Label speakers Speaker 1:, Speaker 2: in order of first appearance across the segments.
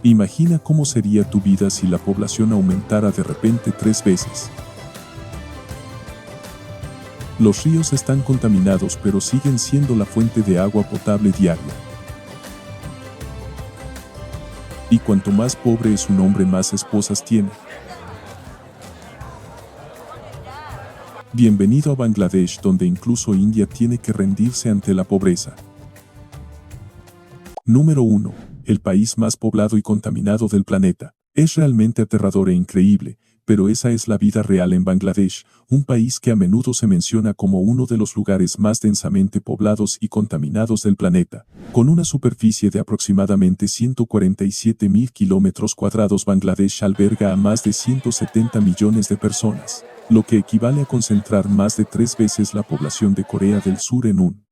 Speaker 1: Imagina cómo sería tu vida si la población aumentara de repente 3 veces. Los ríos están contaminados pero siguen siendo la fuente de agua potable diaria. Y cuanto más pobre es un hombre, más esposas tiene. Bienvenido a Bangladesh, donde incluso India tiene que rendirse ante la pobreza. Número 1. El país más poblado y contaminado del planeta. Es realmente aterrador e increíble, pero esa es la vida real en Bangladesh, un país que a menudo se menciona como uno de los lugares más densamente poblados y contaminados del planeta. Con una superficie de aproximadamente 147.000 kilómetros cuadrados, Bangladesh alberga a más de 170 millones de personas, lo que equivale a concentrar más de 3 veces la población de Corea del Sur en un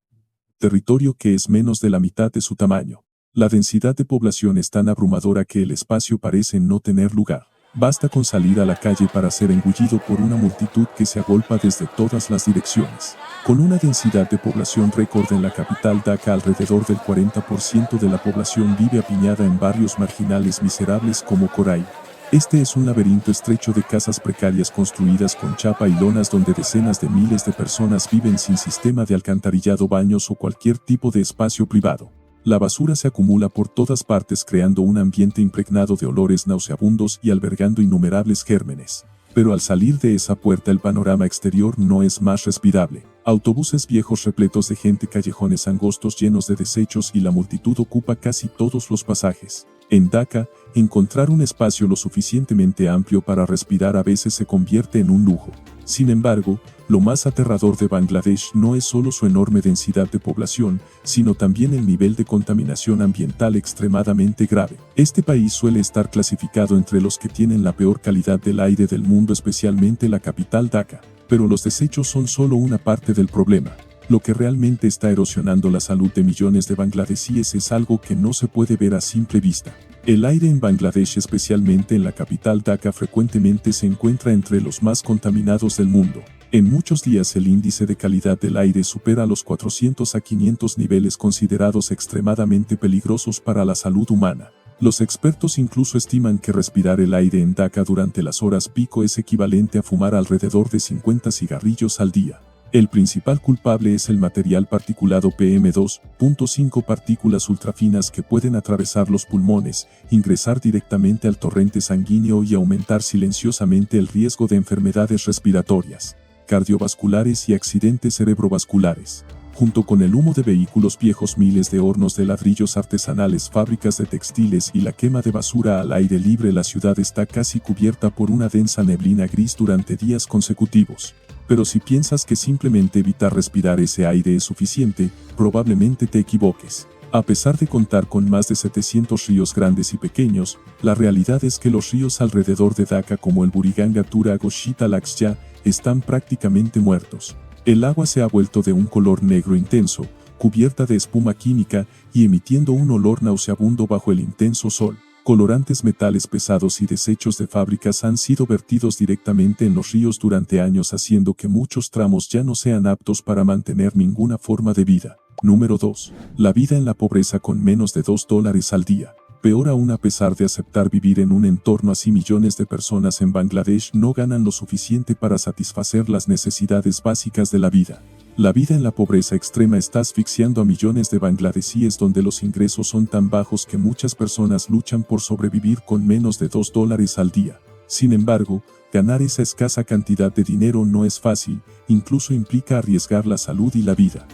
Speaker 1: territorio que es menos de la mitad de su tamaño. La densidad de población es tan abrumadora que el espacio parece no tener lugar. Basta con salir a la calle para ser engullido por una multitud que se agolpa desde todas las direcciones. Con una densidad de población récord en la capital Dhaka, alrededor del 40% de la población vive apiñada en barrios marginales miserables como Korai. Este es un laberinto estrecho de casas precarias construidas con chapa y lonas, donde decenas de miles de personas viven sin sistema de alcantarillado, baños o cualquier tipo de espacio privado. La basura se acumula por todas partes, creando un ambiente impregnado de olores nauseabundos y albergando innumerables gérmenes. Pero al salir de esa puerta, el panorama exterior no es más respirable. Autobuses viejos repletos de gente, callejones angostos llenos de desechos y la multitud ocupa casi todos los pasajes. En Dhaka, encontrar un espacio lo suficientemente amplio para respirar a veces se convierte en un lujo. Sin embargo, lo más aterrador de Bangladesh no es solo su enorme densidad de población, sino también el nivel de contaminación ambiental extremadamente grave. Este país suele estar clasificado entre los que tienen la peor calidad del aire del mundo, especialmente la capital Dhaka. Pero los desechos son solo una parte del problema. Lo que realmente está erosionando la salud de millones de bangladesíes es algo que no se puede ver a simple vista. El aire en Bangladesh, especialmente en la capital Dhaka, frecuentemente se encuentra entre los más contaminados del mundo. En muchos días el índice de calidad del aire supera los 400 a 500 niveles, considerados extremadamente peligrosos para la salud humana. Los expertos incluso estiman que respirar el aire en Dhaka durante las horas pico es equivalente a fumar alrededor de 50 cigarrillos al día. El principal culpable es el material particulado PM2.5, partículas ultrafinas que pueden atravesar los pulmones, ingresar directamente al torrente sanguíneo y aumentar silenciosamente el riesgo de enfermedades respiratorias, cardiovasculares y accidentes cerebrovasculares. Junto con el humo de vehículos viejos, miles de hornos de ladrillos artesanales, fábricas de textiles y la quema de basura al aire libre, la ciudad está casi cubierta por una densa neblina gris durante días consecutivos. Pero si piensas que simplemente evitar respirar ese aire es suficiente, probablemente te equivoques. A pesar de contar con más de 700 ríos grandes y pequeños, la realidad es que los ríos alrededor de Dhaka, como el Buriganga, Turago, Shita, Laxya, están prácticamente muertos. El agua se ha vuelto de un color negro intenso, cubierta de espuma química y emitiendo un olor nauseabundo bajo el intenso sol. Colorantes, metales pesados y desechos de fábricas han sido vertidos directamente en los ríos durante años, haciendo que muchos tramos ya no sean aptos para mantener ninguna forma de vida. Número 2. La vida en la pobreza, con menos de $2 al día. Peor aún, a pesar de aceptar vivir en un entorno así, millones de personas en Bangladesh no ganan lo suficiente para satisfacer las necesidades básicas de la vida. La vida en la pobreza extrema está asfixiando a millones de bangladesíes, donde los ingresos son tan bajos que muchas personas luchan por sobrevivir con menos de $2 al día. Sin embargo, ganar esa escasa cantidad de dinero no es fácil, incluso implica arriesgar la salud y la vida.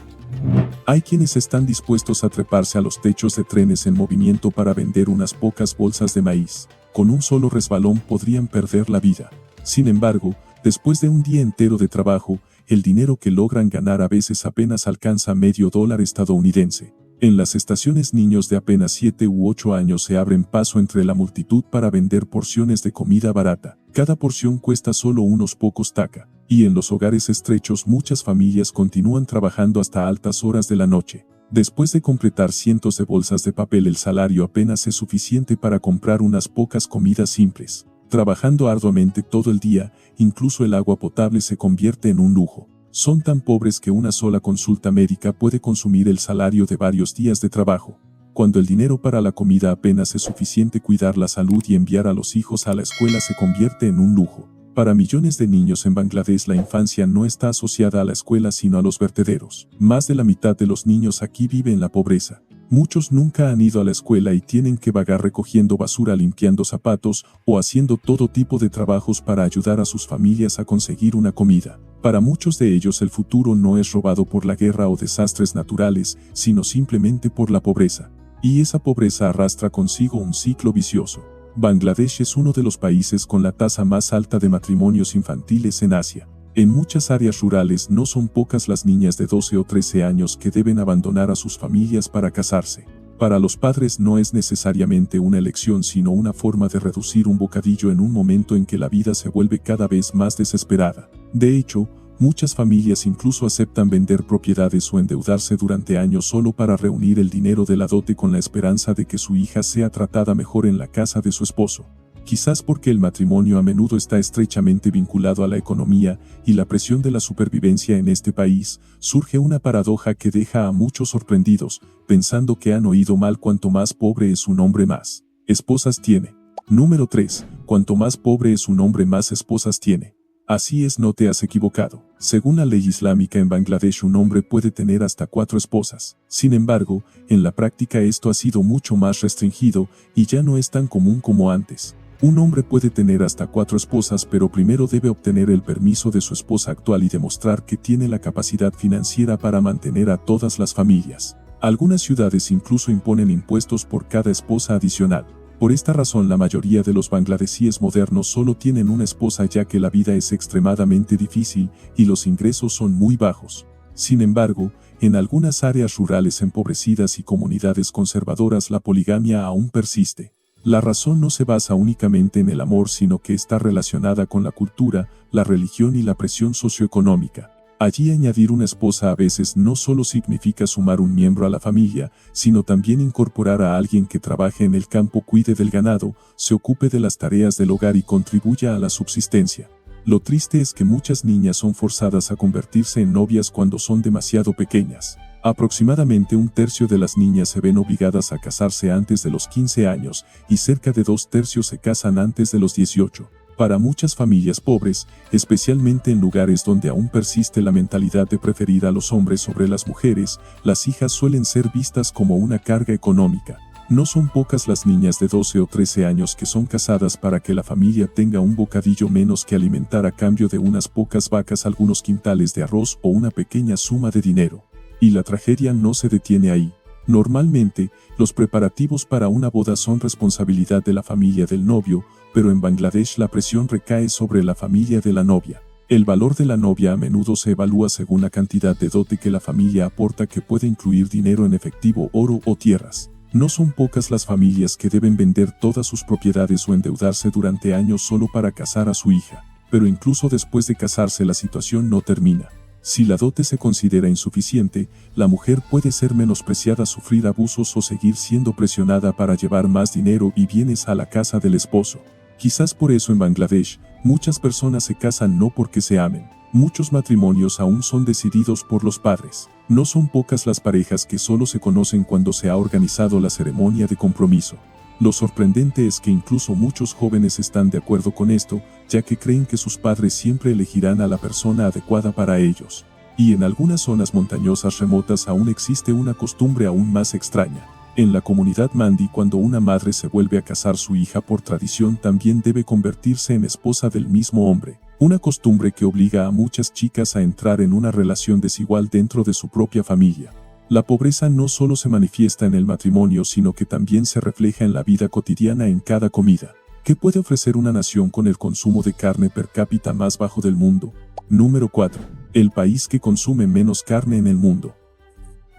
Speaker 1: Hay quienes están dispuestos a treparse a los techos de trenes en movimiento para vender unas pocas bolsas de maíz. Con un solo resbalón podrían perder la vida. Sin embargo, después de un día entero de trabajo, el dinero que logran ganar a veces apenas alcanza $0.50 estadounidense. En las estaciones, niños de apenas 7 u 8 años se abren paso entre la multitud para vender porciones de comida barata. Cada porción cuesta solo unos pocos taka. Y en los hogares estrechos, muchas familias continúan trabajando hasta altas horas de la noche. Después de completar cientos de bolsas de papel, el salario apenas es suficiente para comprar unas pocas comidas simples. Trabajando arduamente todo el día, incluso el agua potable se convierte en un lujo. Son tan pobres que una sola consulta médica puede consumir el salario de varios días de trabajo. Cuando el dinero para la comida apenas es suficiente, cuidar la salud y enviar a los hijos a la escuela se convierte en un lujo. Para millones de niños en Bangladesh, la infancia no está asociada a la escuela sino a los vertederos. Más de la mitad de los niños aquí vive en la pobreza. Muchos nunca han ido a la escuela y tienen que vagar recogiendo basura, limpiando zapatos o haciendo todo tipo de trabajos para ayudar a sus familias a conseguir una comida. Para muchos de ellos el futuro no es robado por la guerra o desastres naturales, sino simplemente por la pobreza. Y esa pobreza arrastra consigo un ciclo vicioso. Bangladesh es uno de los países con la tasa más alta de matrimonios infantiles en Asia. En muchas áreas rurales no son pocas las niñas de 12 o 13 años que deben abandonar a sus familias para casarse. Para los padres no es necesariamente una elección sino una forma de reducir un bocadillo en un momento en que la vida se vuelve cada vez más desesperada. De hecho, muchas familias incluso aceptan vender propiedades o endeudarse durante años solo para reunir el dinero de la dote con la esperanza de que su hija sea tratada mejor en la casa de su esposo. Quizás porque el matrimonio a menudo está estrechamente vinculado a la economía y la presión de la supervivencia en este país, surge una paradoja que deja a muchos sorprendidos, pensando que han oído mal. Cuanto más pobre es un hombre, más esposas tiene. Número 3. Cuanto más pobre es un hombre, más esposas tiene. Así es, no te has equivocado. Según la ley islámica en Bangladesh, un hombre puede tener hasta 4 esposas. Sin embargo, en la práctica esto ha sido mucho más restringido y ya no es tan común como antes. Un hombre puede tener hasta 4 esposas, pero primero debe obtener el permiso de su esposa actual y demostrar que tiene la capacidad financiera para mantener a todas las familias. Algunas ciudades incluso imponen impuestos por cada esposa adicional. Por esta razón, la mayoría de los bangladesíes modernos solo tienen una esposa, ya que la vida es extremadamente difícil y los ingresos son muy bajos. Sin embargo, en algunas áreas rurales empobrecidas y comunidades conservadoras, la poligamia aún persiste. La razón no se basa únicamente en el amor, sino que está relacionada con la cultura, la religión y la presión socioeconómica. Allí añadir una esposa a veces no solo significa sumar un miembro a la familia, sino también incorporar a alguien que trabaje en el campo, cuide del ganado, se ocupe de las tareas del hogar y contribuya a la subsistencia. Lo triste es que muchas niñas son forzadas a convertirse en novias cuando son demasiado pequeñas. Aproximadamente un tercio de las niñas se ven obligadas a casarse antes de los 15 años y cerca de 2/3 se casan antes de los 18. Para muchas familias pobres, especialmente en lugares donde aún persiste la mentalidad de preferir a los hombres sobre las mujeres, las hijas suelen ser vistas como una carga económica. No son pocas las niñas de 12 o 13 años que son casadas para que la familia tenga un bocadillo menos que alimentar a cambio de unas pocas vacas, algunos quintales de arroz o una pequeña suma de dinero. Y la tragedia no se detiene ahí. Normalmente, los preparativos para una boda son responsabilidad de la familia del novio, pero en Bangladesh la presión recae sobre la familia de la novia. El valor de la novia a menudo se evalúa según la cantidad de dote que la familia aporta, que puede incluir dinero en efectivo, oro o tierras. No son pocas las familias que deben vender todas sus propiedades o endeudarse durante años solo para casar a su hija. Pero incluso después de casarse, la situación no termina. Si la dote se considera insuficiente, la mujer puede ser menospreciada, sufrir abusos o seguir siendo presionada para llevar más dinero y bienes a la casa del esposo. Quizás por eso en Bangladesh, muchas personas se casan no porque se amen. Muchos matrimonios aún son decididos por los padres. No son pocas las parejas que solo se conocen cuando se ha organizado la ceremonia de compromiso. Lo sorprendente es que incluso muchos jóvenes están de acuerdo con esto, ya que creen que sus padres siempre elegirán a la persona adecuada para ellos. Y en algunas zonas montañosas remotas aún existe una costumbre aún más extraña. En la comunidad Mandi, cuando una madre se vuelve a casar, su hija por tradición también debe convertirse en esposa del mismo hombre. Una costumbre que obliga a muchas chicas a entrar en una relación desigual dentro de su propia familia. La pobreza no solo se manifiesta en el matrimonio, sino que también se refleja en la vida cotidiana, en cada comida. ¿Qué puede ofrecer una nación con el consumo de carne per cápita más bajo del mundo? Número 4. El país que consume menos carne en el mundo.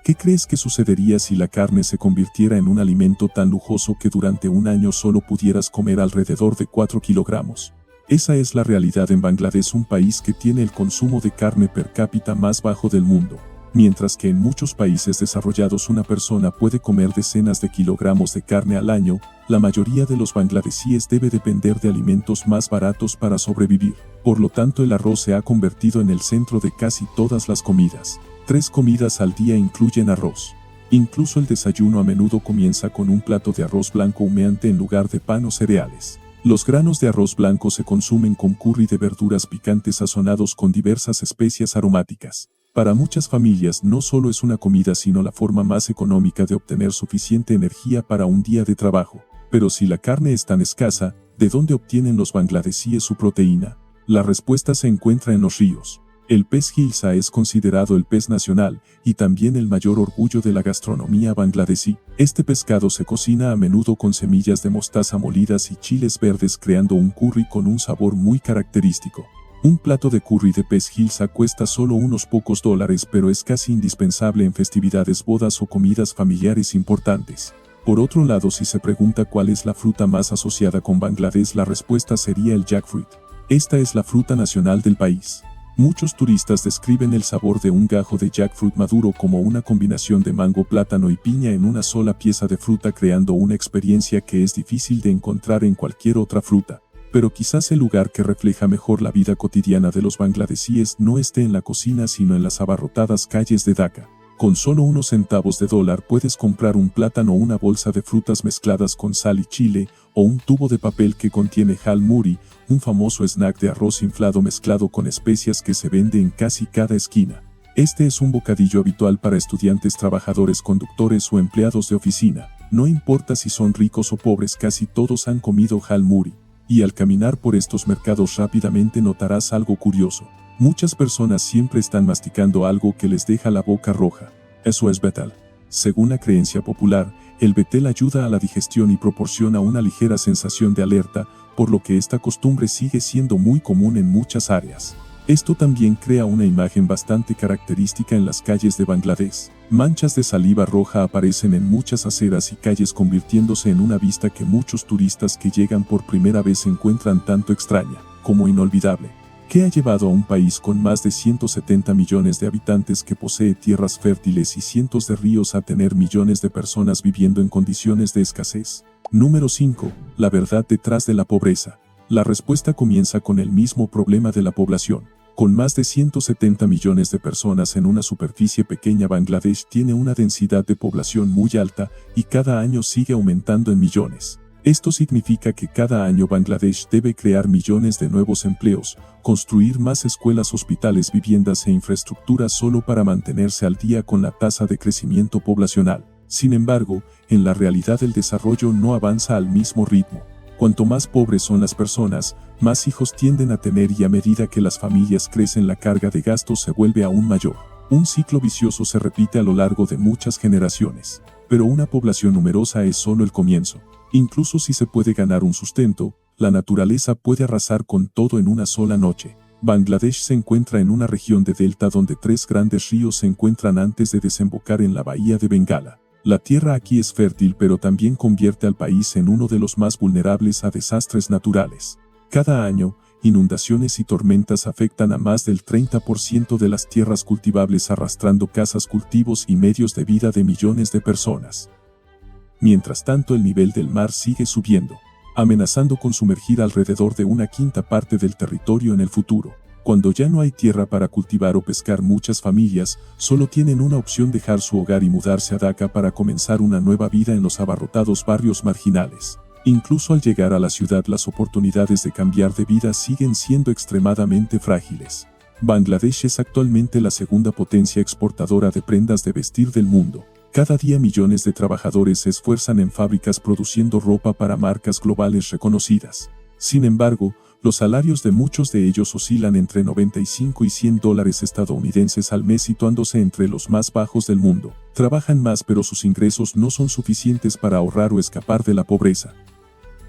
Speaker 1: ¿Qué crees que sucedería si la carne se convirtiera en un alimento tan lujoso que durante un año solo pudieras comer alrededor de 4 kilogramos? Esa es la realidad en Bangladesh, un país que tiene el consumo de carne per cápita más bajo del mundo. Mientras que en muchos países desarrollados una persona puede comer decenas de kilogramos de carne al año, la mayoría de los bangladesíes debe depender de alimentos más baratos para sobrevivir. Por lo tanto, el arroz se ha convertido en el centro de casi todas las comidas. 3 comidas al día incluyen arroz. Incluso el desayuno a menudo comienza con un plato de arroz blanco humeante en lugar de pan o cereales. Los granos de arroz blanco se consumen con curry de verduras picantes sazonados con diversas especias aromáticas. Para muchas familias no solo es una comida sino la forma más económica de obtener suficiente energía para un día de trabajo. Pero si la carne es tan escasa, ¿de dónde obtienen los bangladesíes su proteína? La respuesta se encuentra en los ríos. El pez Hilsa es considerado el pez nacional y también el mayor orgullo de la gastronomía bangladesí. Este pescado se cocina a menudo con semillas de mostaza molidas y chiles verdes creando un curry con un sabor muy característico. Un plato de curry de pez Hilsa cuesta solo unos pocos dólares, pero es casi indispensable en festividades, bodas o comidas familiares importantes. Por otro lado, si se pregunta cuál es la fruta más asociada con Bangladesh, la respuesta sería el jackfruit. Esta es la fruta nacional del país. Muchos turistas describen el sabor de un gajo de jackfruit maduro como una combinación de mango, plátano y piña en una sola pieza de fruta, creando una experiencia que es difícil de encontrar en cualquier otra fruta. Pero quizás el lugar que refleja mejor la vida cotidiana de los bangladesíes no esté en la cocina sino en las abarrotadas calles de Dhaka. Con solo unos centavos de dólar puedes comprar un plátano, una bolsa de frutas mezcladas con sal y chile, o un tubo de papel que contiene jal muri, un famoso snack de arroz inflado mezclado con especias que se vende en casi cada esquina. Este es un bocadillo habitual para estudiantes, trabajadores, conductores o empleados de oficina. No importa si son ricos o pobres, casi todos han comido jal muri. Y al caminar por estos mercados rápidamente notarás algo curioso. Muchas personas siempre están masticando algo que les deja la boca roja. Eso es betel. Según la creencia popular, el betel ayuda a la digestión y proporciona una ligera sensación de alerta, por lo que esta costumbre sigue siendo muy común en muchas áreas. Esto también crea una imagen bastante característica en las calles de Bangladesh. Manchas de saliva roja aparecen en muchas aceras y calles, convirtiéndose en una vista que muchos turistas que llegan por primera vez encuentran tanto extraña como inolvidable. ¿Qué ha llevado a un país con más de 170 millones de habitantes, que posee tierras fértiles y cientos de ríos, a tener millones de personas viviendo en condiciones de escasez? Número 5. La verdad detrás de la pobreza. La respuesta comienza con el mismo problema de la población. Con más de 170 millones de personas en una superficie pequeña, Bangladesh tiene una densidad de población muy alta y cada año sigue aumentando en millones. Esto significa que cada año Bangladesh debe crear millones de nuevos empleos, construir más escuelas, hospitales, viviendas e infraestructura solo para mantenerse al día con la tasa de crecimiento poblacional. Sin embargo, en la realidad el desarrollo no avanza al mismo ritmo. Cuanto más pobres son las personas, más hijos tienden a tener, y a medida que las familias crecen la carga de gastos se vuelve aún mayor. Un ciclo vicioso se repite a lo largo de muchas generaciones. Pero una población numerosa es solo el comienzo. Incluso si se puede ganar un sustento, la naturaleza puede arrasar con todo en una sola noche. Bangladesh se encuentra en una región de delta donde 3 grandes ríos se encuentran antes de desembocar en la bahía de Bengala. La tierra aquí es fértil, pero también convierte al país en uno de los más vulnerables a desastres naturales. Cada año, inundaciones y tormentas afectan a más del 30% de las tierras cultivables, arrastrando casas, cultivos y medios de vida de millones de personas. Mientras tanto, el nivel del mar sigue subiendo, amenazando con sumergir alrededor de 1/5 parte del territorio en el futuro. Cuando ya no hay tierra para cultivar o pescar, muchas familias solo tienen una opción: dejar su hogar y mudarse a Dhaka para comenzar una nueva vida en los abarrotados barrios marginales. Incluso al llegar a la ciudad, las oportunidades de cambiar de vida siguen siendo extremadamente frágiles. Bangladesh es actualmente la segunda potencia exportadora de prendas de vestir del mundo. Cada día millones de trabajadores se esfuerzan en fábricas produciendo ropa para marcas globales reconocidas. Sin embargo, los salarios de muchos de ellos oscilan entre 95 y 100 dólares estadounidenses al mes, situándose entre los más bajos del mundo. Trabajan más, pero sus ingresos no son suficientes para ahorrar o escapar de la pobreza.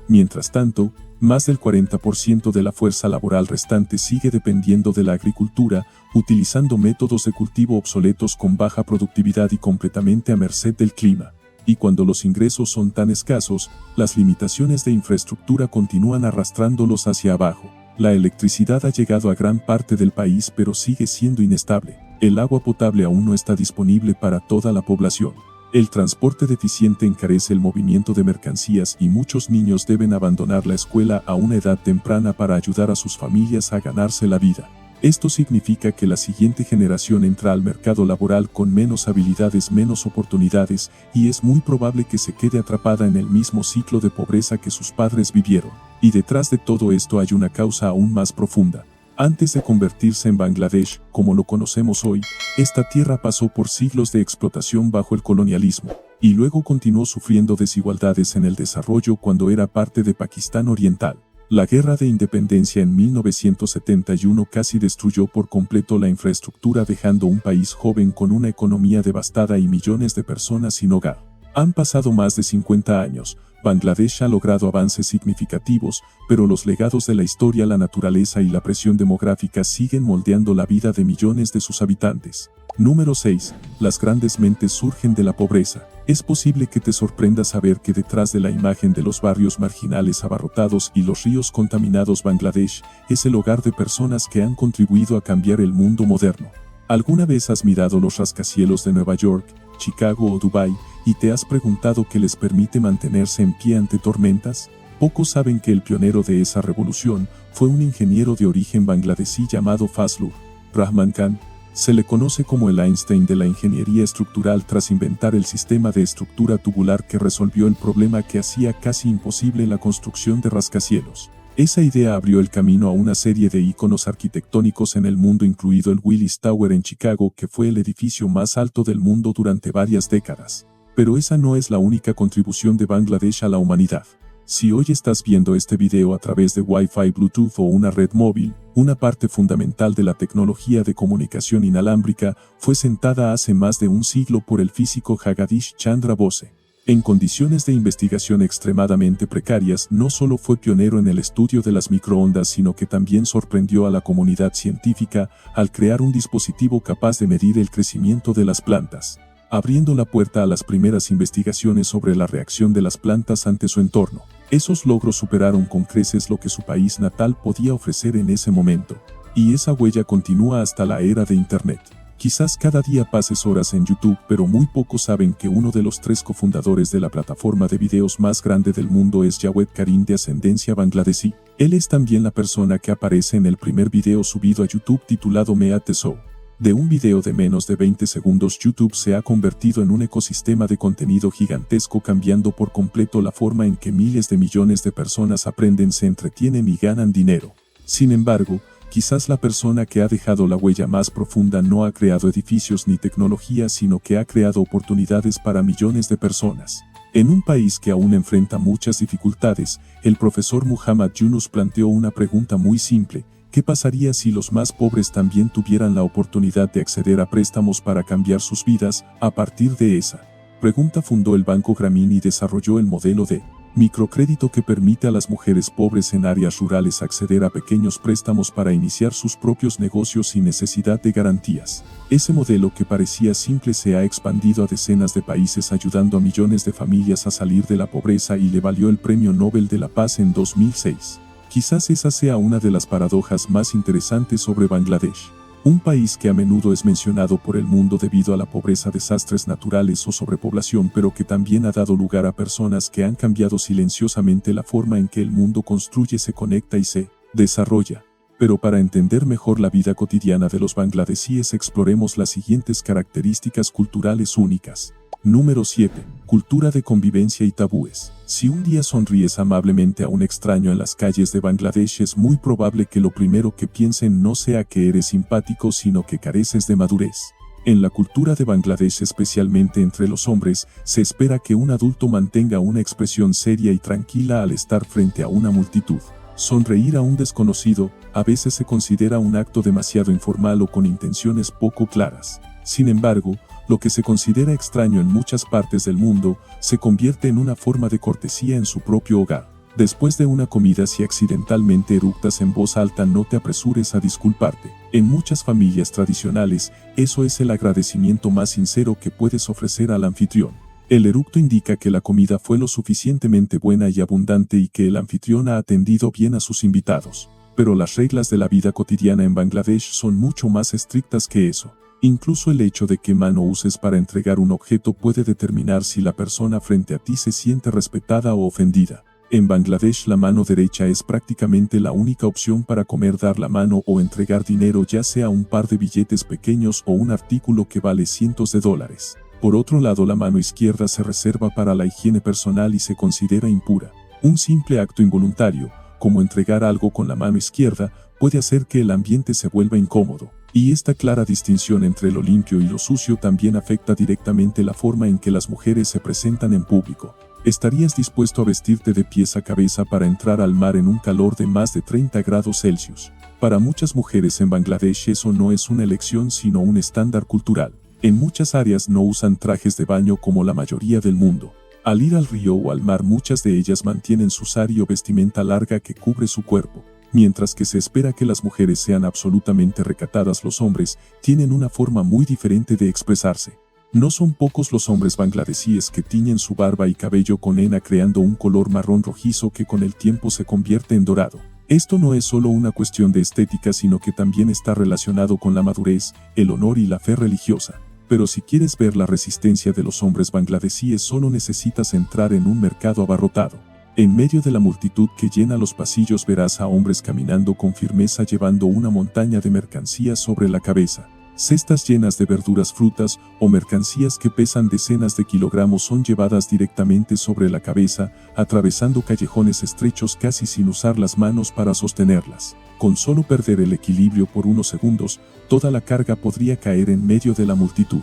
Speaker 1: Mientras tanto, más del 40% de la fuerza laboral restante sigue dependiendo de la agricultura, utilizando métodos de cultivo obsoletos con baja productividad y completamente a merced del clima. Y cuando los ingresos son tan escasos, las limitaciones de infraestructura continúan arrastrándolos hacia abajo. La electricidad ha llegado a gran parte del país, pero sigue siendo inestable. El agua potable aún no está disponible para toda la población. El transporte deficiente encarece el movimiento de mercancías y muchos niños deben abandonar la escuela a una edad temprana para ayudar a sus familias a ganarse la vida. Esto significa que la siguiente generación entra al mercado laboral con menos habilidades, menos oportunidades, y es muy probable que se quede atrapada en el mismo ciclo de pobreza que sus padres vivieron. Y detrás de todo esto hay una causa aún más profunda. Antes de convertirse en Bangladesh, como lo conocemos hoy, esta tierra pasó por siglos de explotación bajo el colonialismo, y luego continuó sufriendo desigualdades en el desarrollo cuando era parte de Pakistán Oriental. La Guerra de Independencia en 1971 casi destruyó por completo la infraestructura, dejando un país joven con una economía devastada y millones de personas sin hogar. Han pasado más de 50 años, Bangladesh ha logrado avances significativos, pero los legados de la historia, la naturaleza y la presión demográfica siguen moldeando la vida de millones de sus habitantes. Número 6. Las grandes mentes surgen de la pobreza. Es posible que te sorprenda saber que detrás de la imagen de los barrios marginales abarrotados y los ríos contaminados, Bangladesh es el hogar de personas que han contribuido a cambiar el mundo moderno. ¿Alguna vez has mirado los rascacielos de Nueva York, Chicago o Dubái y te has preguntado qué les permite mantenerse en pie ante tormentas? Pocos saben que el pionero de esa revolución fue un ingeniero de origen bangladesí llamado Fazlur Rahman Khan. Se le conoce como el Einstein de la ingeniería estructural tras inventar el sistema de estructura tubular que resolvió el problema que hacía casi imposible la construcción de rascacielos. Esa idea abrió el camino a una serie de íconos arquitectónicos en el mundo, incluido el Willis Tower en Chicago, que fue el edificio más alto del mundo durante varias décadas. Pero esa no es la única contribución de Bangladesh a la humanidad. Si hoy estás viendo este video a través de Wi-Fi, Bluetooth o una red móvil, una parte fundamental de la tecnología de comunicación inalámbrica fue sentada hace más de un siglo por el físico Jagadish Chandra Bose. En condiciones de investigación extremadamente precarias, no solo fue pionero en el estudio de las microondas, sino que también sorprendió a la comunidad científica al crear un dispositivo capaz de medir el crecimiento de las plantas, abriendo la puerta a las primeras investigaciones sobre la reacción de las plantas ante su entorno. Esos logros superaron con creces lo que su país natal podía ofrecer en ese momento, y esa huella continúa hasta la era de Internet. Quizás cada día pases horas en YouTube, pero muy pocos saben que uno de los 3 cofundadores de la plataforma de videos más grande del mundo es Jawed Karim, de ascendencia bangladesí. Él es también la persona que aparece en el primer video subido a YouTube titulado Meat Show. De un video de menos de 20 segundos, YouTube se ha convertido en un ecosistema de contenido gigantesco, cambiando por completo la forma en que miles de millones de personas aprenden, se entretienen y ganan dinero. Sin embargo, quizás la persona que ha dejado la huella más profunda no ha creado edificios ni tecnología, sino que ha creado oportunidades para millones de personas. En un país que aún enfrenta muchas dificultades, el profesor Muhammad Yunus planteó una pregunta muy simple: ¿qué pasaría si los más pobres también tuvieran la oportunidad de acceder a préstamos para cambiar sus vidas? A partir de esa pregunta fundó el Banco Grameen y desarrolló el modelo de microcrédito que permite a las mujeres pobres en áreas rurales acceder a pequeños préstamos para iniciar sus propios negocios sin necesidad de garantías. Ese modelo, que parecía simple, se ha expandido a decenas de países, ayudando a millones de familias a salir de la pobreza, y le valió el Premio Nobel de la Paz en 2006. Quizás esa sea una de las paradojas más interesantes sobre Bangladesh. Un país que a menudo es mencionado por el mundo debido a la pobreza, desastres naturales o sobrepoblación, pero que también ha dado lugar a personas que han cambiado silenciosamente la forma en que el mundo construye, se conecta y se desarrolla. Pero para entender mejor la vida cotidiana de los bangladesíes, exploremos las siguientes características culturales únicas. Número 7. Cultura de convivencia y tabúes. Si un día sonríes amablemente a un extraño en las calles de Bangladesh, es muy probable que lo primero que piensen no sea que eres simpático, sino que careces de madurez. En la cultura de Bangladesh, especialmente entre los hombres, se espera que un adulto mantenga una expresión seria y tranquila al estar frente a una multitud. Sonreír a un desconocido a veces se considera un acto demasiado informal o con intenciones poco claras. Sin embargo, lo que se considera extraño en muchas partes del mundo se convierte en una forma de cortesía en su propio hogar. Después de una comida, si accidentalmente eructas en voz alta, no te apresures a disculparte. En muchas familias tradicionales, eso es el agradecimiento más sincero que puedes ofrecer al anfitrión. El eructo indica que la comida fue lo suficientemente buena y abundante y que el anfitrión ha atendido bien a sus invitados. Pero las reglas de la vida cotidiana en Bangladesh son mucho más estrictas que eso. Incluso el hecho de qué mano uses para entregar un objeto puede determinar si la persona frente a ti se siente respetada o ofendida. En Bangladesh la mano derecha es prácticamente la única opción para comer, dar la mano o entregar dinero, ya sea un par de billetes pequeños o un artículo que vale cientos de dólares. Por otro lado, la mano izquierda se reserva para la higiene personal y se considera impura. Un simple acto involuntario, como entregar algo con la mano izquierda, puede hacer que el ambiente se vuelva incómodo. Y esta clara distinción entre lo limpio y lo sucio también afecta directamente la forma en que las mujeres se presentan en público. ¿Estarías dispuesto a vestirte de pies a cabeza para entrar al mar en un calor de más de 30 grados Celsius? Para muchas mujeres en Bangladesh eso no es una elección sino un estándar cultural. En muchas áreas no usan trajes de baño como la mayoría del mundo. Al ir al río o al mar, muchas de ellas mantienen su sari o vestimenta larga que cubre su cuerpo. Mientras que se espera que las mujeres sean absolutamente recatadas, los hombres tienen una forma muy diferente de expresarse. No son pocos los hombres bangladesíes que tiñen su barba y cabello con henna, creando un color marrón rojizo que con el tiempo se convierte en dorado. Esto no es solo una cuestión de estética, sino que también está relacionado con la madurez, el honor y la fe religiosa. Pero si quieres ver la resistencia de los hombres bangladesíes, solo necesitas entrar en un mercado abarrotado. En medio de la multitud que llena los pasillos verás a hombres caminando con firmeza llevando una montaña de mercancías sobre la cabeza. Cestas llenas de verduras, frutas o mercancías que pesan decenas de kilogramos son llevadas directamente sobre la cabeza, atravesando callejones estrechos casi sin usar las manos para sostenerlas. Con solo perder el equilibrio por unos segundos, toda la carga podría caer en medio de la multitud.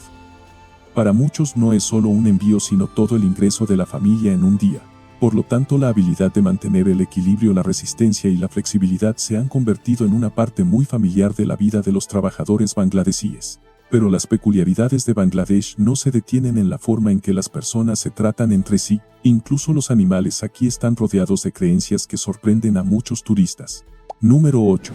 Speaker 1: Para muchos no es solo un envío sino todo el ingreso de la familia en un día. Por lo tanto, la habilidad de mantener el equilibrio, la resistencia y la flexibilidad se han convertido en una parte muy familiar de la vida de los trabajadores bangladesíes. Pero las peculiaridades de Bangladesh no se detienen en la forma en que las personas se tratan entre sí. Incluso los animales aquí están rodeados de creencias que sorprenden a muchos turistas. Número 8.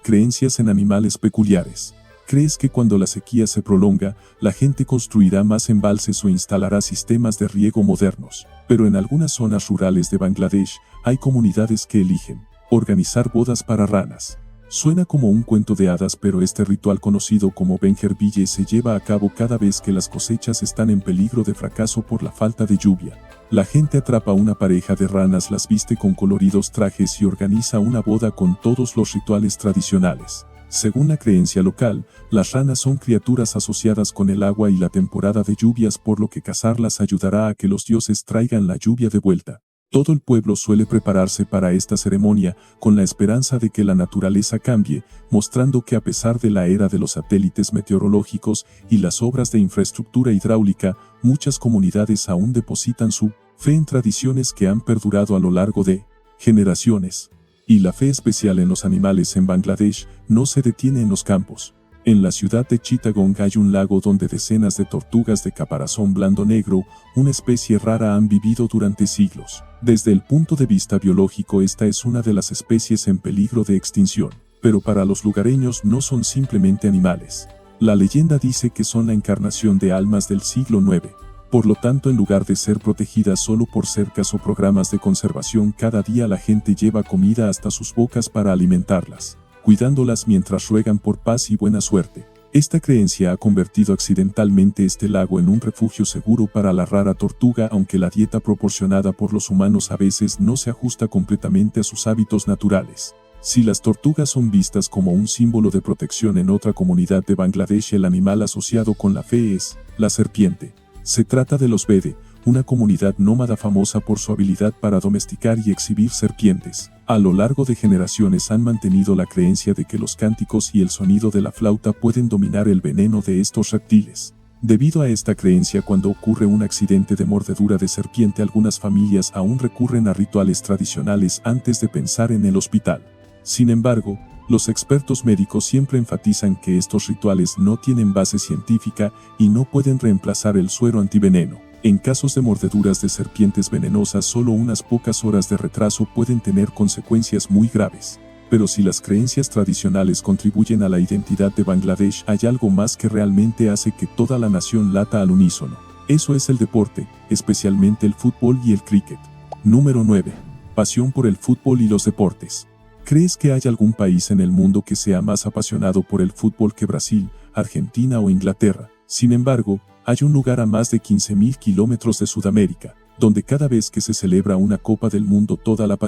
Speaker 1: Creencias en animales peculiares. ¿Crees que cuando la sequía se prolonga, la gente construirá más embalses o instalará sistemas de riego modernos? Pero en algunas zonas rurales de Bangladesh, hay comunidades que eligen organizar bodas para ranas. Suena como un cuento de hadas, pero este ritual, conocido como Benjerbille, se lleva a cabo cada vez que las cosechas están en peligro de fracaso por la falta de lluvia. La gente atrapa una pareja de ranas, las viste con coloridos trajes y organiza una boda con todos los rituales tradicionales. Según la creencia local, las ranas son criaturas asociadas con el agua y la temporada de lluvias, por lo que cazarlas ayudará a que los dioses traigan la lluvia de vuelta. Todo el pueblo suele prepararse para esta ceremonia, con la esperanza de que la naturaleza cambie, mostrando que a pesar de la era de los satélites meteorológicos y las obras de infraestructura hidráulica, muchas comunidades aún depositan su fe en tradiciones que han perdurado a lo largo de generaciones. Y la fe especial en los animales en Bangladesh no se detiene en los campos. En la ciudad de Chittagong hay un lago donde decenas de tortugas de caparazón blando negro, una especie rara, han vivido durante siglos. Desde el punto de vista biológico, esta es una de las especies en peligro de extinción. Pero para los lugareños no son simplemente animales. La leyenda dice que son la encarnación de almas del siglo IX. Por lo tanto, en lugar de ser protegidas solo por cercas o programas de conservación, cada día la gente lleva comida hasta sus bocas para alimentarlas, cuidándolas mientras ruegan por paz y buena suerte. Esta creencia ha convertido accidentalmente este lago en un refugio seguro para la rara tortuga, aunque la dieta proporcionada por los humanos a veces no se ajusta completamente a sus hábitos naturales. Si las tortugas son vistas como un símbolo de protección en otra comunidad de Bangladesh, el animal asociado con la fe es la serpiente. Se trata de los Bede, una comunidad nómada famosa por su habilidad para domesticar y exhibir serpientes. A lo largo de generaciones han mantenido la creencia de que los cánticos y el sonido de la flauta pueden dominar el veneno de estos reptiles. Debido a esta creencia, cuando ocurre un accidente de mordedura de serpiente, algunas familias aún recurren a rituales tradicionales antes de pensar en el hospital. Sin embargo, los expertos médicos siempre enfatizan que estos rituales no tienen base científica y no pueden reemplazar el suero antiveneno. En casos de mordeduras de serpientes venenosas, solo unas pocas horas de retraso pueden tener consecuencias muy graves. Pero si las creencias tradicionales contribuyen a la identidad de Bangladesh, hay algo más que realmente hace que toda la nación lata al unísono. Eso es el deporte, especialmente el fútbol y el cricket. Número 9. Pasión por el fútbol y los deportes. ¿Crees que hay algún país en el mundo que sea más apasionado por el fútbol que Brasil, Argentina o Inglaterra? Sin embargo, hay un lugar a más de 15.000 kilómetros de Sudamérica, donde cada vez que se celebra una Copa del Mundo toda la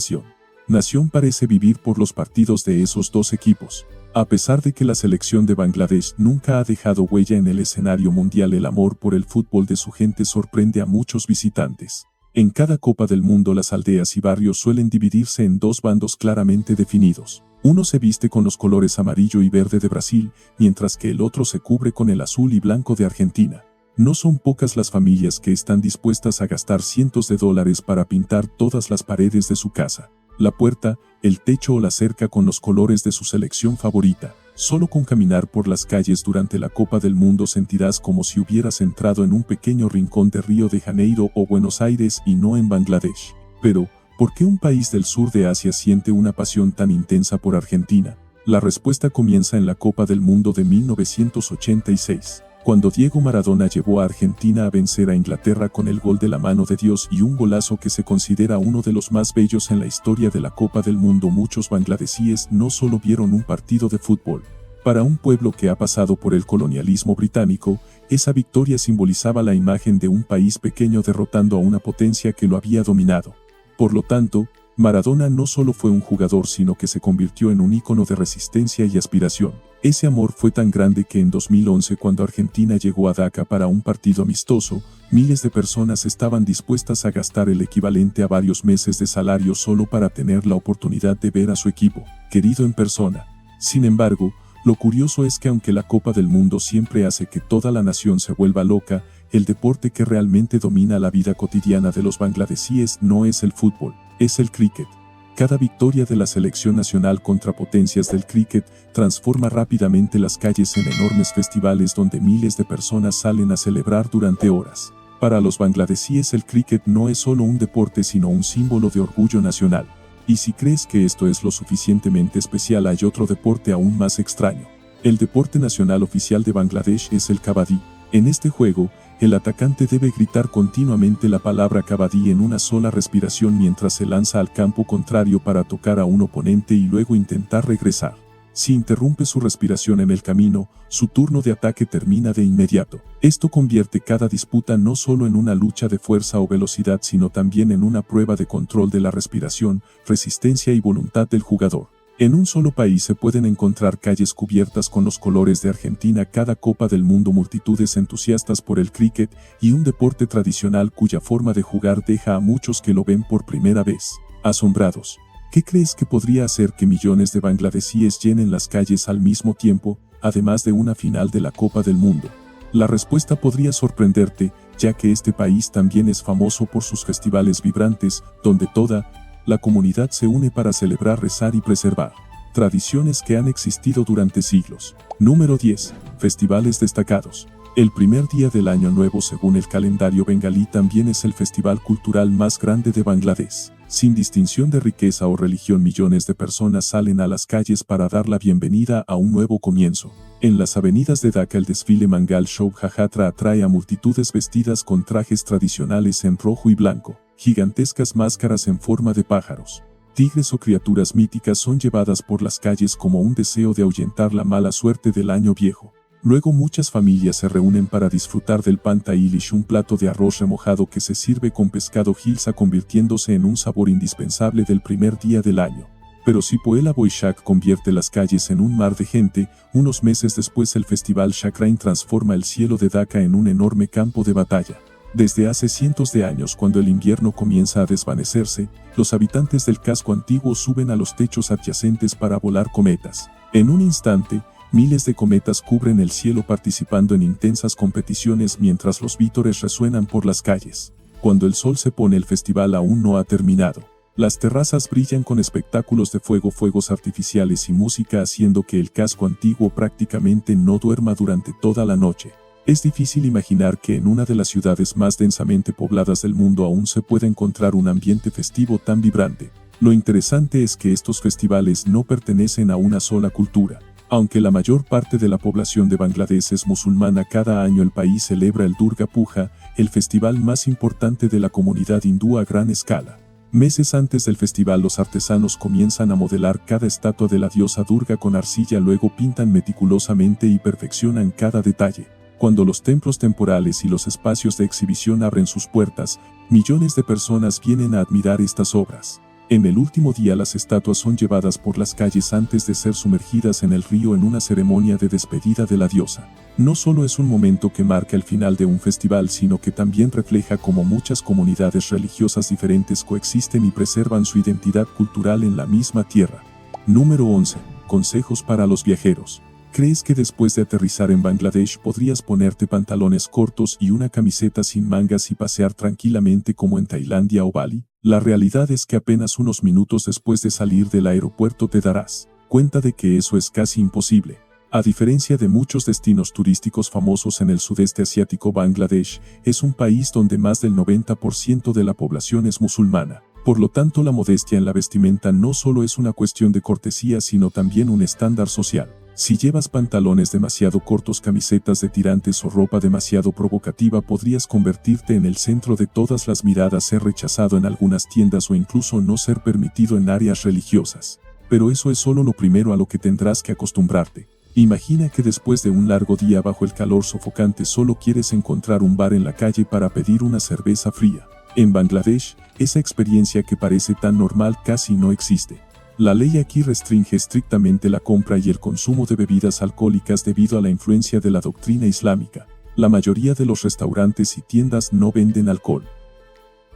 Speaker 1: nación parece vivir por los partidos de esos dos equipos. A pesar de que la selección de Bangladesh nunca ha dejado huella en el escenario mundial, el amor por el fútbol de su gente sorprende a muchos visitantes. En cada Copa del Mundo las aldeas y barrios suelen dividirse en dos bandos claramente definidos. Uno se viste con los colores amarillo y verde de Brasil, mientras que el otro se cubre con el azul y blanco de Argentina. No son pocas las familias que están dispuestas a gastar cientos de dólares para pintar todas las paredes de su casa, la puerta, el techo o la cerca con los colores de su selección favorita. Solo con caminar por las calles durante la Copa del Mundo sentirás como si hubieras entrado en un pequeño rincón de Río de Janeiro o Buenos Aires y no en Bangladesh. Pero, ¿por qué un país del sur de Asia siente una pasión tan intensa por Argentina? La respuesta comienza en la Copa del Mundo de 1986. Cuando Diego Maradona llevó a Argentina a vencer a Inglaterra con el gol de la mano de Dios y un golazo que se considera uno de los más bellos en la historia de la Copa del Mundo, muchos bangladesíes no solo vieron un partido de fútbol. Para un pueblo que ha pasado por el colonialismo británico, esa victoria simbolizaba la imagen de un país pequeño derrotando a una potencia que lo había dominado. Por lo tanto, Maradona no solo fue un jugador, sino que se convirtió en un ícono de resistencia y aspiración. Ese amor fue tan grande que en 2011, cuando Argentina llegó a Dhaka para un partido amistoso, miles de personas estaban dispuestas a gastar el equivalente a varios meses de salario solo para tener la oportunidad de ver a su equipo querido en persona. Sin embargo, lo curioso es que aunque la Copa del Mundo siempre hace que toda la nación se vuelva loca, el deporte que realmente domina la vida cotidiana de los bangladesíes no es el fútbol, es el cricket. Cada victoria de la selección nacional contra potencias del cricket transforma rápidamente las calles en enormes festivales donde miles de personas salen a celebrar durante horas. Para los bangladesíes el cricket no es solo un deporte, sino un símbolo de orgullo nacional. Y si crees que esto es lo suficientemente especial, hay otro deporte aún más extraño. El deporte nacional oficial de Bangladesh es el kabaddi. En este juego, el atacante debe gritar continuamente la palabra kabaddi en una sola respiración mientras se lanza al campo contrario para tocar a un oponente y luego intentar regresar. Si interrumpe su respiración en el camino, su turno de ataque termina de inmediato. Esto convierte cada disputa no solo en una lucha de fuerza o velocidad, sino también en una prueba de control de la respiración, resistencia y voluntad del jugador. En un solo país se pueden encontrar calles cubiertas con los colores de Argentina cada Copa del Mundo, multitudes entusiastas por el cricket y un deporte tradicional cuya forma de jugar deja a muchos que lo ven por primera vez asombrados. ¿Qué crees que podría hacer que millones de bangladesíes llenen las calles al mismo tiempo, además de una final de la Copa del Mundo? La respuesta podría sorprenderte, ya que este país también es famoso por sus festivales vibrantes, donde toda la comunidad se une para celebrar, rezar y preservar tradiciones que han existido durante siglos. Número 10. Festivales destacados. El primer día del Año Nuevo, según el calendario bengalí, también es el festival cultural más grande de Bangladesh. Sin distinción de riqueza o religión, millones de personas salen a las calles para dar la bienvenida a un nuevo comienzo. En las avenidas de Dhaka, el desfile Mangal Shobhajatra atrae a multitudes vestidas con trajes tradicionales en rojo y blanco. Gigantescas máscaras en forma de pájaros, tigres o criaturas míticas son llevadas por las calles como un deseo de ahuyentar la mala suerte del año viejo. Luego muchas familias se reúnen para disfrutar del panta ilish, un plato de arroz remojado que se sirve con pescado hilsa, convirtiéndose en un sabor indispensable del primer día del año. Pero si Poela Boishak convierte las calles en un mar de gente, unos meses después el festival Shakrain transforma el cielo de Dhaka en un enorme campo de batalla. Desde hace cientos de años, cuando el invierno comienza a desvanecerse, los habitantes del casco antiguo suben a los techos adyacentes para volar cometas. En un instante, miles de cometas cubren el cielo, participando en intensas competiciones mientras los vítores resuenan por las calles. Cuando el sol se pone, el festival aún no ha terminado. Las terrazas brillan con espectáculos de fuego, fuegos artificiales y música, haciendo que el casco antiguo prácticamente no duerma durante toda la noche. Es difícil imaginar que en una de las ciudades más densamente pobladas del mundo aún se pueda encontrar un ambiente festivo tan vibrante. Lo interesante es que estos festivales no pertenecen a una sola cultura. Aunque la mayor parte de la población de Bangladesh es musulmana, cada año el país celebra el Durga Puja, el festival más importante de la comunidad hindú a gran escala. Meses antes del festival, los artesanos comienzan a modelar cada estatua de la diosa Durga con arcilla, luego pintan meticulosamente y perfeccionan cada detalle. Cuando los templos temporales y los espacios de exhibición abren sus puertas, millones de personas vienen a admirar estas obras. En el último día las estatuas son llevadas por las calles antes de ser sumergidas en el río en una ceremonia de despedida de la diosa. No solo es un momento que marca el final de un festival, sino que también refleja cómo muchas comunidades religiosas diferentes coexisten y preservan su identidad cultural en la misma tierra. Número 11. Consejos para los viajeros. ¿Crees que después de aterrizar en Bangladesh podrías ponerte pantalones cortos y una camiseta sin mangas y pasear tranquilamente como en Tailandia o Bali? La realidad es que apenas unos minutos después de salir del aeropuerto te darás cuenta de que eso es casi imposible. A diferencia de muchos destinos turísticos famosos en el sudeste asiático, Bangladesh es un país donde más del 90% de la población es musulmana. Por lo tanto, la modestia en la vestimenta no solo es una cuestión de cortesía, sino también un estándar social. Si llevas pantalones demasiado cortos, camisetas de tirantes o ropa demasiado provocativa, podrías convertirte en el centro de todas las miradas, ser rechazado en algunas tiendas o incluso no ser permitido en áreas religiosas. Pero eso es solo lo primero a lo que tendrás que acostumbrarte. Imagina que después de un largo día bajo el calor sofocante solo quieres encontrar un bar en la calle para pedir una cerveza fría. En Bangladesh, esa experiencia que parece tan normal casi no existe. La ley aquí restringe estrictamente la compra y el consumo de bebidas alcohólicas debido a la influencia de la doctrina islámica. La mayoría de los restaurantes y tiendas no venden alcohol.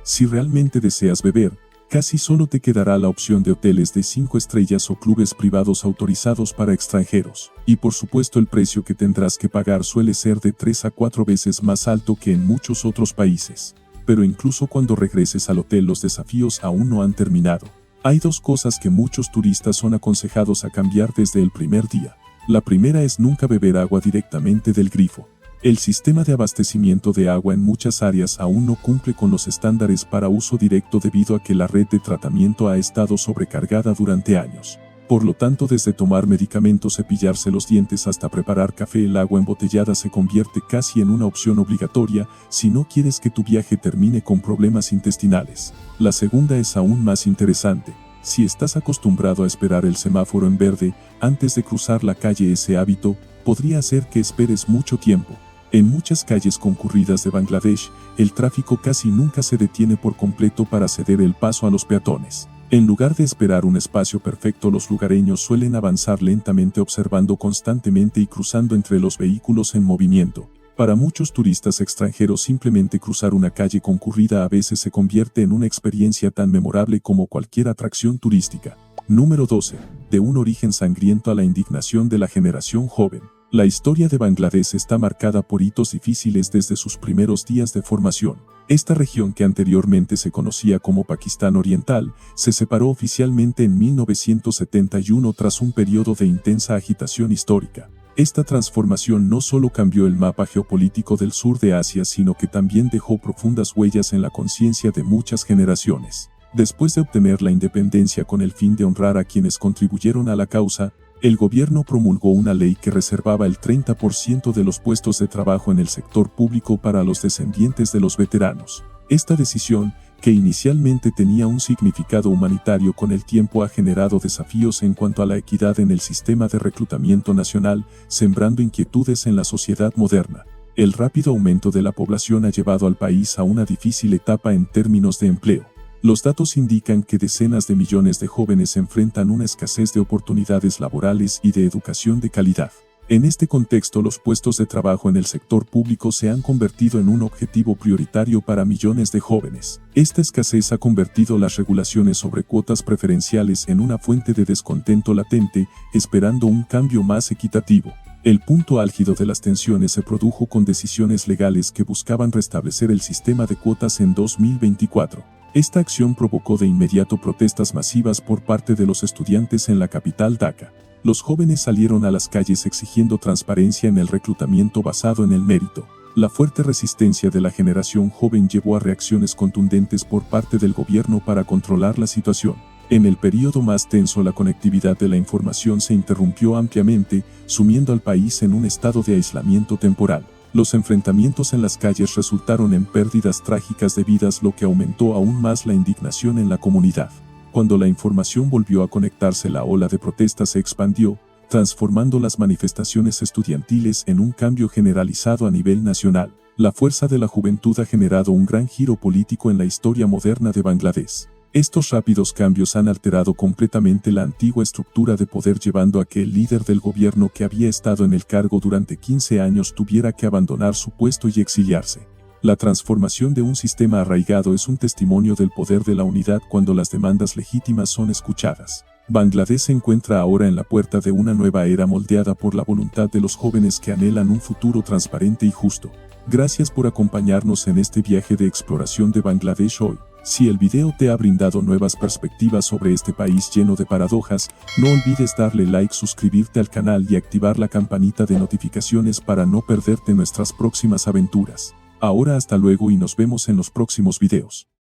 Speaker 1: Si realmente deseas beber, casi solo te quedará la opción de hoteles de 5 estrellas o clubes privados autorizados para extranjeros. Y por supuesto, el precio que tendrás que pagar suele ser de 3 a 4 veces más alto que en muchos otros países. Pero incluso cuando regreses al hotel, los desafíos aún no han terminado. Hay dos cosas que muchos turistas son aconsejados a cambiar desde el primer día. La primera es nunca beber agua directamente del grifo. El sistema de abastecimiento de agua en muchas áreas aún no cumple con los estándares para uso directo debido a que la red de tratamiento ha estado sobrecargada durante años. Por lo tanto, desde tomar medicamentos, cepillarse los dientes hasta preparar café, el agua embotellada se convierte casi en una opción obligatoria si no quieres que tu viaje termine con problemas intestinales. La segunda es aún más interesante. Si estás acostumbrado a esperar el semáforo en verde antes de cruzar la calle, ese hábito podría hacer que esperes mucho tiempo. En muchas calles concurridas de Bangladesh, el tráfico casi nunca se detiene por completo para ceder el paso a los peatones. En lugar de esperar un espacio perfecto, los lugareños suelen avanzar lentamente, observando constantemente y cruzando entre los vehículos en movimiento. Para muchos turistas extranjeros, simplemente cruzar una calle concurrida a veces se convierte en una experiencia tan memorable como cualquier atracción turística. Número 12. De un origen sangriento a la indignación de la generación joven. La historia de Bangladesh está marcada por hitos difíciles desde sus primeros días de formación. Esta región, que anteriormente se conocía como Pakistán Oriental, se separó oficialmente en 1971 tras un periodo de intensa agitación histórica. Esta transformación no solo cambió el mapa geopolítico del sur de Asia, sino que también dejó profundas huellas en la conciencia de muchas generaciones. Después de obtener la independencia, con el fin de honrar a quienes contribuyeron a la causa, el gobierno promulgó una ley que reservaba el 30% de los puestos de trabajo en el sector público para los descendientes de los veteranos. Esta decisión, que inicialmente tenía un significado humanitario, con el tiempo ha generado desafíos en cuanto a la equidad en el sistema de reclutamiento nacional, sembrando inquietudes en la sociedad moderna. El rápido aumento de la población ha llevado al país a una difícil etapa en términos de empleo. Los datos indican que decenas de millones de jóvenes enfrentan una escasez de oportunidades laborales y de educación de calidad. En este contexto, los puestos de trabajo en el sector público se han convertido en un objetivo prioritario para millones de jóvenes. Esta escasez ha convertido las regulaciones sobre cuotas preferenciales en una fuente de descontento latente, esperando un cambio más equitativo. El punto álgido de las tensiones se produjo con decisiones legales que buscaban restablecer el sistema de cuotas en 2024. Esta acción provocó de inmediato protestas masivas por parte de los estudiantes en la capital Dhaka. Los jóvenes salieron a las calles exigiendo transparencia en el reclutamiento basado en el mérito. La fuerte resistencia de la generación joven llevó a reacciones contundentes por parte del gobierno para controlar la situación. En el periodo más tenso, la conectividad de la información se interrumpió ampliamente, sumiendo al país en un estado de aislamiento temporal. Los enfrentamientos en las calles resultaron en pérdidas trágicas de vidas, lo que aumentó aún más la indignación en la comunidad. Cuando la información volvió a conectarse, la ola de protestas se expandió, transformando las manifestaciones estudiantiles en un cambio generalizado a nivel nacional. La fuerza de la juventud ha generado un gran giro político en la historia moderna de Bangladesh. Estos rápidos cambios han alterado completamente la antigua estructura de poder, llevando a que el líder del gobierno, que había estado en el cargo durante 15 años, tuviera que abandonar su puesto y exiliarse. La transformación de un sistema arraigado es un testimonio del poder de la unidad cuando las demandas legítimas son escuchadas. Bangladesh se encuentra ahora en la puerta de una nueva era moldeada por la voluntad de los jóvenes que anhelan un futuro transparente y justo. Gracias por acompañarnos en este viaje de exploración de Bangladesh hoy. Si el video te ha brindado nuevas perspectivas sobre este país lleno de paradojas, no olvides darle like, suscribirte al canal y activar la campanita de notificaciones para no perderte nuestras próximas aventuras. Ahora hasta luego y nos vemos en los próximos videos.